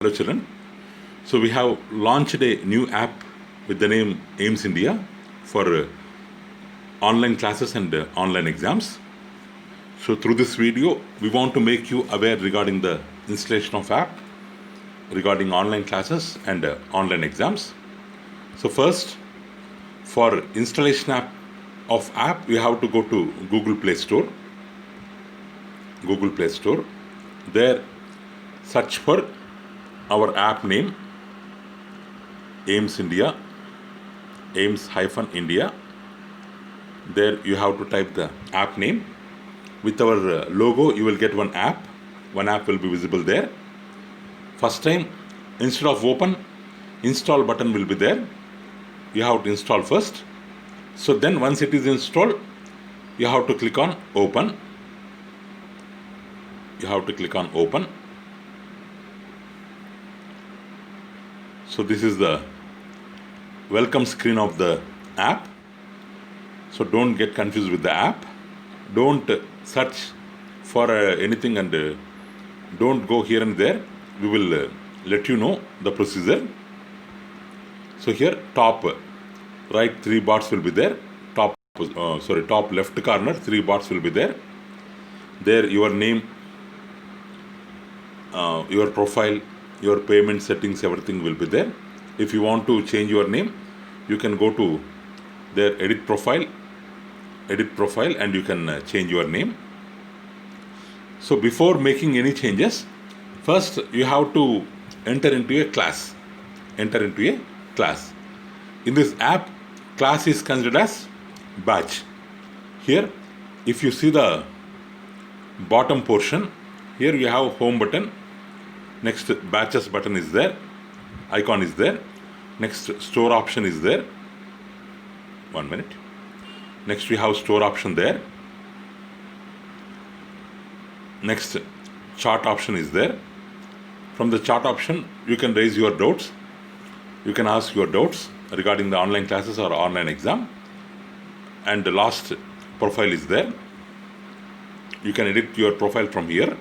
Hello children. So we have launched a new app with the name AIMS India for online classes and online exams. So through this video, we want to make you aware regarding the installation of app, regarding online classes and online exams. So first, for installation of app, you have to go to Google Play Store. Google Play Store. There, search for our app name, AIMS India, AIMS-India. There you have to type the app name. With our logo, you will get one app. One app will be visible there. First time, instead of open, install button will be there. You have to install first. So then once it is installed, you have to click on open. You have to click on open. So this is the welcome screen of the app. So don't get confused with the app. Don't search for anything and don't go here and there. We will let you know the procedure. So here top right 3 bars will be there. Top left corner 3 bars will be there. There your name, your profile, your payment settings, everything will be there. If you want to change your name, you can go to their edit profile and you can change your name. So before making any changes, first you have to enter into a class. In this app, class is considered as batch. Here, if you see the bottom portion, here you have home button. Next batches button is there, icon is there. Next store option is there. 1 minute. Next we have store option there. Next chart option is there. From the chart option, you can raise your doubts. You can ask your doubts regarding the online classes or online exam. And the last profile is there. You can edit your profile from here.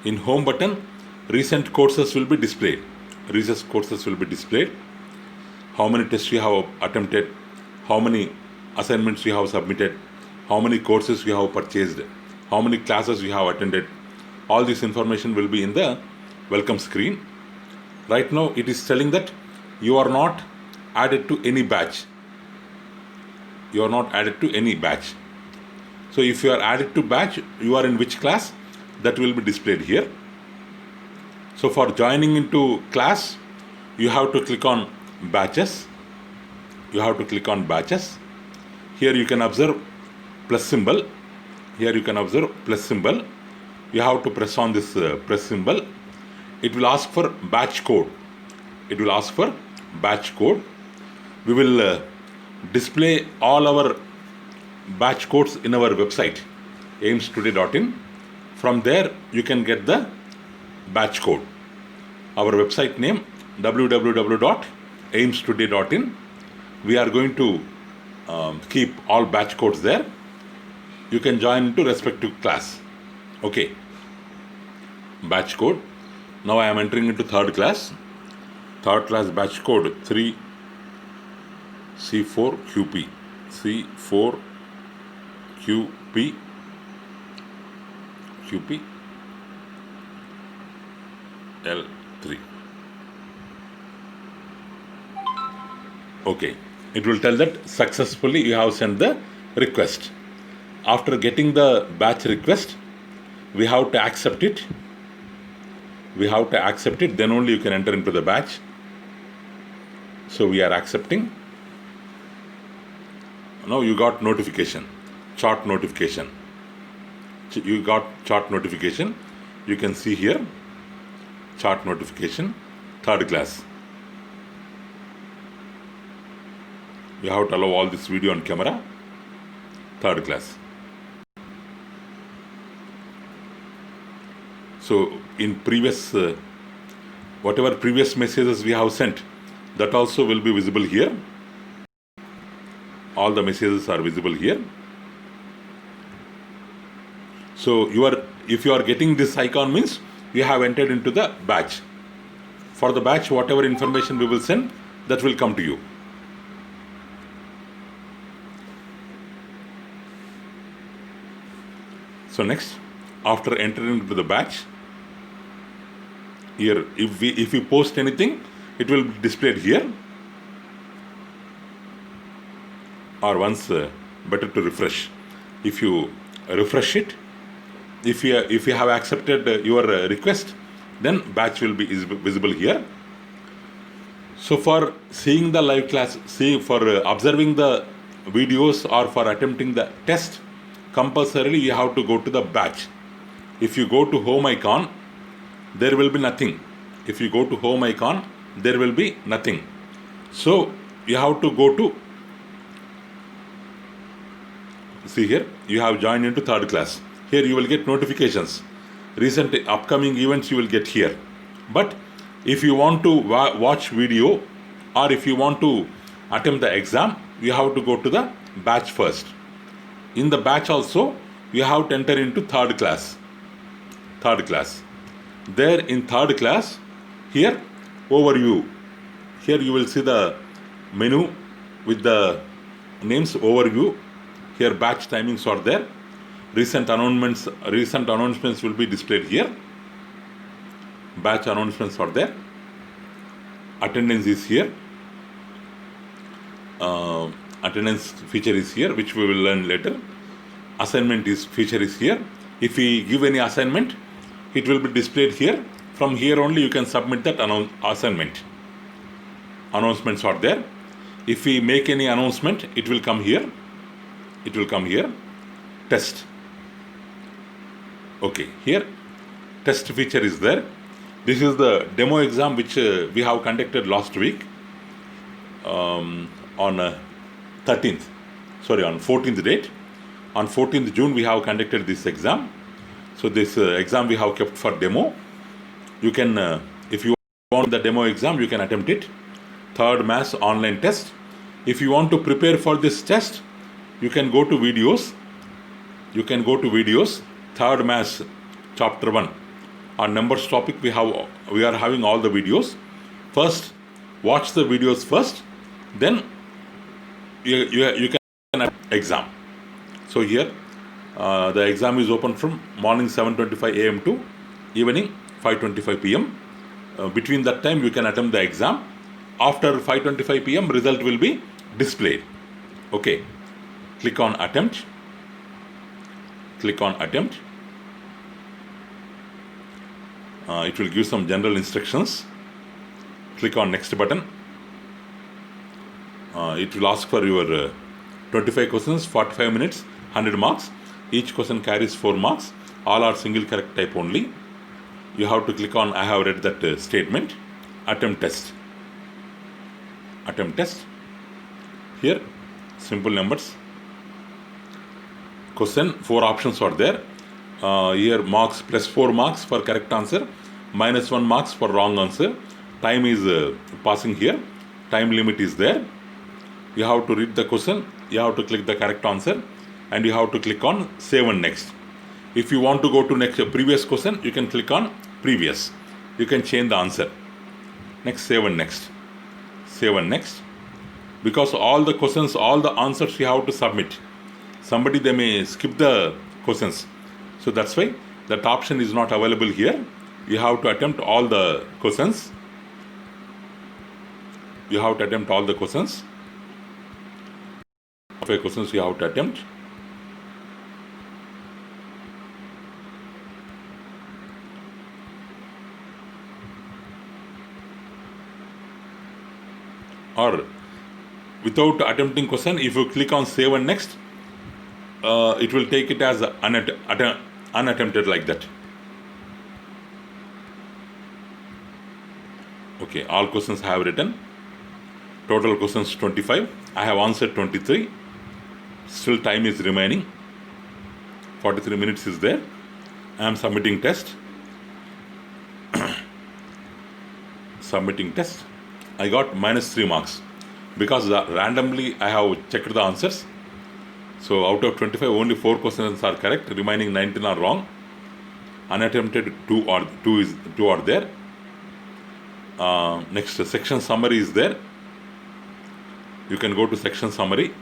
In home button, recent courses will be displayed. How many tests you have attempted, how many assignments you have submitted, how many courses you have purchased, how many classes you have attended. All this information will be in the welcome screen. Right now it is telling that you are not added to any batch. So if you are added to batch, you are in which class, that will be displayed here. So for joining into class, you have to click on batches. Here you can observe plus symbol. You have to press on this plus symbol. It will ask for batch code. We will display all our batch codes in our website, aimstoday.in. From there, you can get the batch code. Our website name, www.aimstoday.in. We are going to keep all batch codes there. You can join into respective class. Okay. Batch code. Now I am entering into third class. Third class batch code 3C4QP. QP L3. Okay, it will tell that successfully you have sent the request. After getting the batch request, we have to accept it. Then only you can enter into the batch. So we are accepting. Now you got notification, chart notification. You got chart notification. You can see here, chart notification, third class. You have to allow all this video on camera, third class. So in previous, whatever previous messages we have sent, that also will be visible here. All the messages are visible here. So if you are getting this icon means you have entered into the batch. For the batch, whatever information we will send, that will come to you. So next, after entering into the batch, here if we post anything, it will be displayed here. Or once better to refresh. If you refresh it, if you have accepted your request, then batch will be visible here. So for seeing the live class, for observing the videos or for attempting the test, compulsorily you have to go to the batch. If you go to home icon, there will be nothing. If you go to home icon, there will be nothing. So you have to go to, see here, you have joined into third class. Here you will get notifications. Recent upcoming events you will get here. But if you want to watch video or if you want to attempt the exam, you have to go to the batch first. In the batch also, you have to enter into third class. Third class. There in third class, here overview. Here you will see the menu with the names overview. Here batch timings are there. Recent announcements will be displayed here. Batch announcements are there. Attendance is here. Attendance feature is here, which we will learn later. Assignment feature is here. If we give any assignment, it will be displayed here. From here only you can submit that assignment. Announcements are there. If we make any announcement, it will come here. It will come here. Test. Okay, here test feature is there. This is the demo exam which we have conducted last week on 14th date. On 14th June we have conducted this exam. So this exam we have kept for demo. You can, if you want the demo exam, you can attempt it. Third mass online test. If you want to prepare for this test, you can go to videos. Third mass chapter 1 on numbers topic, we are having all the videos. First watch the videos first, then you can exam. So here the exam is open from morning 7:25 a.m. to evening 5:25 p.m. Between that time you can attempt the exam. After 5:25 p.m. result will be displayed. Okay, click on attempt. It will give some general instructions. Click on next button. It will ask for your 25 questions, 45 minutes, 100 marks. Each question carries 4 marks. All are single correct type only. You have to click on I have read that statement. Attempt test. Here simple numbers. Question, 4 options are there. Here marks plus 4 marks for correct answer, minus 1 marks for wrong answer. Time is passing here. Time limit is there. You have to read the question. You have to click the correct answer, and you have to click on save and next. If you want to go to next previous question, you can click on previous. You can change the answer. Next, save and next. Because all the questions, all the answers you have to submit. Somebody, they may skip the questions. So that's why that option is not available here. You have to attempt all the questions. 5 questions you have to attempt. Or without attempting question, if you click on save and next, it will take it as unattempted like that. Okay, all questions I have written. Total questions 25. I have answered 23. Still time is remaining. 43 minutes is there. I am submitting test. I got minus 3 marks because randomly I have checked the answers. So out of 25, only 4 questions are correct. Remaining 19 are wrong. unattempted two are there. Next, section summary is there. You can go to section summary.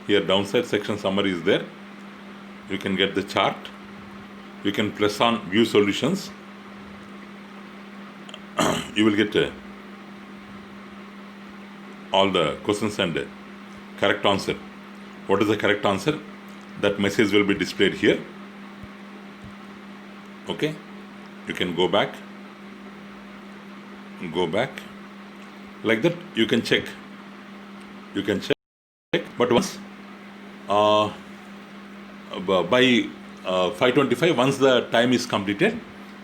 Here downside section summary is there. You can get the chart. You can press on view solutions. You will get all the questions and correct answer. What is the correct answer? That message will be displayed here. Okay, you can go back like that. You can check, but once by 5:25, once the time is completed,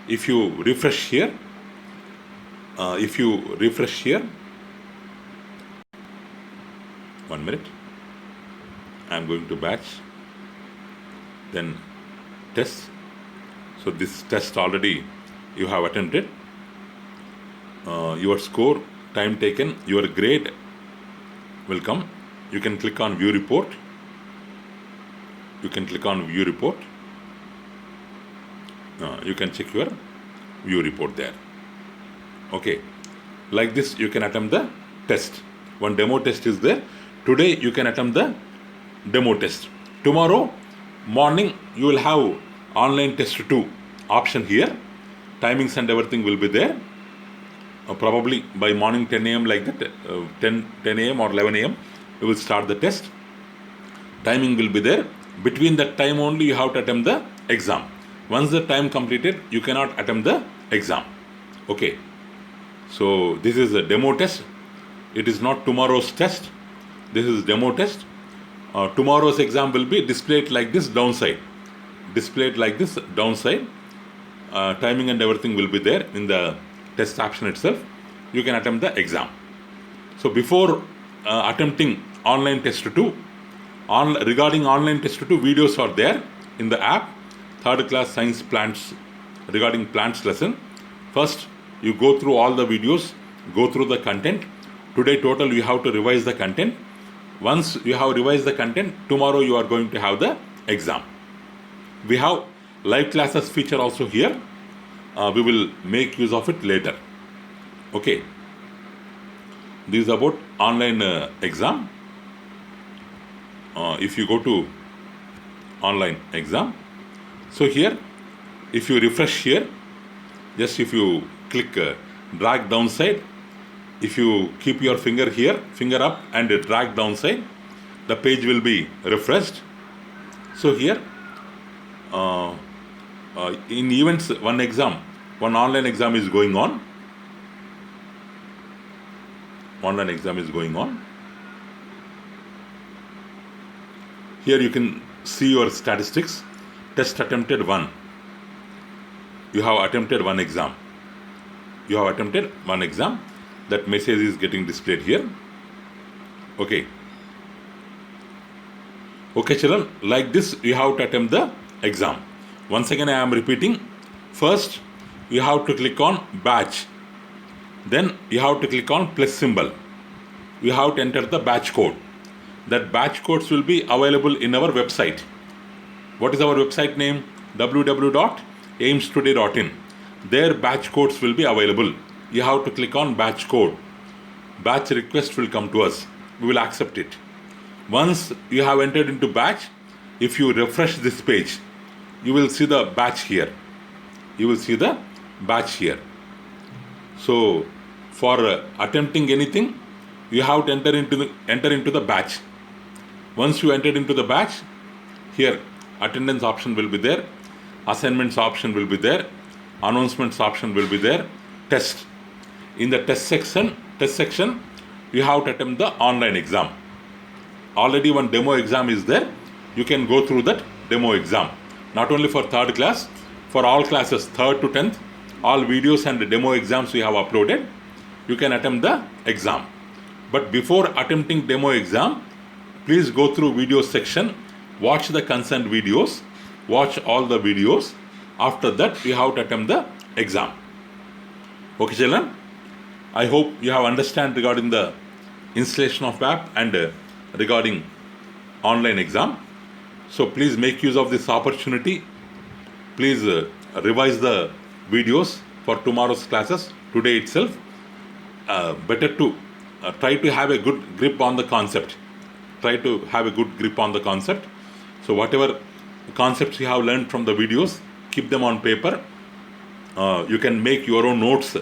if you refresh here, one minute, I'm going to batch, then test. So this test already you have attempted. Your score, time taken, your grade will come. You can click on view report. You can check your view report there. Okay, like this you can attempt the test. One demo test is there. Today you can attempt the demo test. Tomorrow morning you will have online test 2 option here. Timings and everything will be there. Probably by morning 10 a.m. like that, 10 a.m. or 11 a.m. we will start the test. Timing will be there. Between that time only you have to attempt the exam. Once the time completed, you cannot attempt the exam. Okay. So this is a demo test. It is not tomorrow's test. This is demo test. Tomorrow's exam will be displayed like this downside. Timing and everything will be there in the test option itself. You can attempt the exam. So before attempting online test 2, regarding online test 2 videos are there in the app. 3rd class science plants, regarding plants lesson. First you go through all the videos, go through the content. Today total you have to revise the content. Once you have revised the content, tomorrow you are going to have the exam. We have live classes feature also here. We will make use of it later. Okay. This is about online exam. If you go to online exam, so here if you refresh here, just if you click drag downside, if you keep your finger here, finger up and drag downside, the page will be refreshed. So here in events, one online exam is going on. Here you can see your statistics. Test attempted 1. You have attempted one exam. That message is getting displayed here. Okay, children, like this you have to attempt the exam. Once again I am repeating. First you have to click on batch. Then you have to click on plus symbol. You have to enter the batch code. That batch codes will be available in our website. What is our website name? www.aimstoday.in. There batch codes will be available. You have to click on batch code. Batch request will come to us. We will accept it. Once you have entered into batch, if you refresh this page, you will see the batch here. So for attempting anything, you have to enter into the batch. Once you entered into the batch, here attendance option will be there, assignments option will be there, announcements option will be there, test. In the test section, you have to attempt the online exam. Already one demo exam is there. You can go through that demo exam. Not only for 3rd class, for all classes 3rd to 10th, all videos and demo exams we have uploaded. You can attempt the exam. But before attempting demo exam, please go through video section, watch the concerned videos, watch all the videos. After that, you have to attempt the exam. Okay, children? I hope you have understand regarding the installation of app and regarding online exam. So please make use of this opportunity. Please revise the videos for tomorrow's classes today itself. Better to try to have a good grip on the concept. Try to have a good grip on the concept. So whatever concepts you have learned from the videos, keep them on paper. You can make your own notes.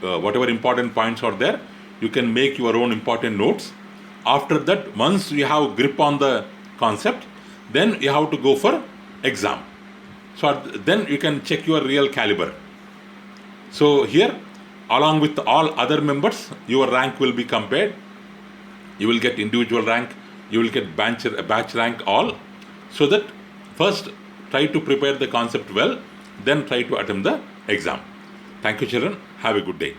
Whatever important points are there, you can make your own important notes. After that, once you have grip on the concept, then you have to go for exam. So then you can check your real caliber. So here, along with all other members, your rank will be compared. You will get individual rank, you will get batch rank, all. So that first try to prepare the concept well, then try to attempt the exam. Thank you, children. Have a good day.